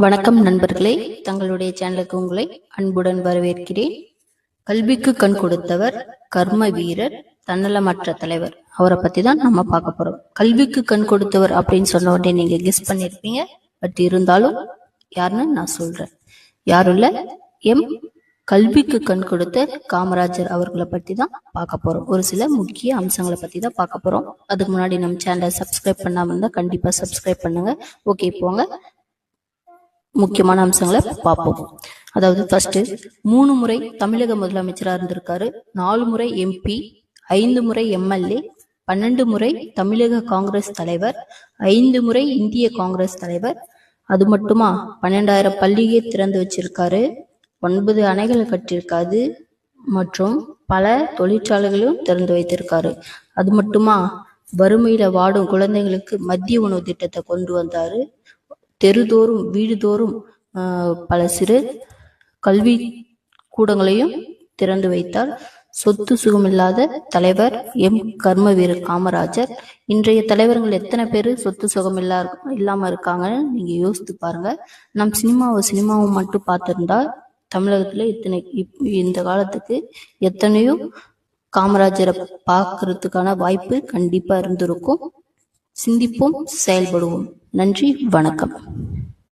வணக்கம் நண்பர்களே, தங்களுடைய சேனலுக்கு உங்களை அன்புடன் வரவேற்கிறேன். கல்விக்கு கண் கொடுத்தவர், கர்ம வீரர், தன்னலமற்ற தலைவர். அவரை பத்தி தான் நம்ம பார்க்க போறோம். கல்விக்கு கண் கொடுத்தவர் அப்படின்னு சொன்ன உடனே நீங்க கெஸ் பண்ணிருப்பீங்க. பட் இருந்தாலும் யாருன்னு நான் சொல்றேன். யாரும் இல்ல, கல்விக்கு கண் கொடுத்த காமராஜர் அவர்களை பத்தி தான் பார்க்க போறோம். ஒரு சில முக்கிய அம்சங்களை பத்தி தான் பார்க்க போறோம். அதுக்கு முன்னாடி நம்ம சேனலை சப்ஸ்கிரைப் பண்ணாம இருந்தா கண்டிப்பா சப்ஸ்கிரைப் பண்ணுங்க. ஓகே, போங்க முக்கியமான அம்சங்களை பார்ப்போம். அதாவது ஃபர்ஸ்ட் 3 முறை தமிழக முதலமைச்சரா இருந்திருக்காரு, 4 முறை MP, 5 முறை MLA, 12 முறை தமிழக காங்கிரஸ் தலைவர், 5 முறை இந்திய காங்கிரஸ் தலைவர். அது மட்டுமா, 12,000 பள்ளியை திறந்து வச்சிருக்காரு, 9 அணைகள் கட்டியிருக்காரு மற்றும் பல தொழிற்சாலைகளும் திறந்து வைத்திருக்காரு. அது மட்டுமா, வறுமையில வாடும் குழந்தைகளுக்கு மதிய உணவு திட்டத்தை கொண்டு வந்தாரு. தெருதோறும் வீடுதோறும் பல சிறு கல்வி கூடங்களையும் திறந்து வைத்தார். சொத்து சுகமில்லாத தலைவர் கர்ம வீரர் காமராஜர். இன்றைய தலைவர்கள் எத்தனை பேர் சொத்து சுகம் இல்லாம இருக்காங்கன்னு நீங்க யோசித்து பாருங்க. நம் சினிமாவை மட்டும் பார்த்திருந்தா தமிழகத்துல இந்த காலத்துக்கு எத்தனையோ காமராஜரை பார்க்கறதுக்கான வாய்ப்பு கண்டிப்பா இருந்திருக்கும். சிந்திப்போம், செயல்படுவோம். நன்றி, வணக்கம்.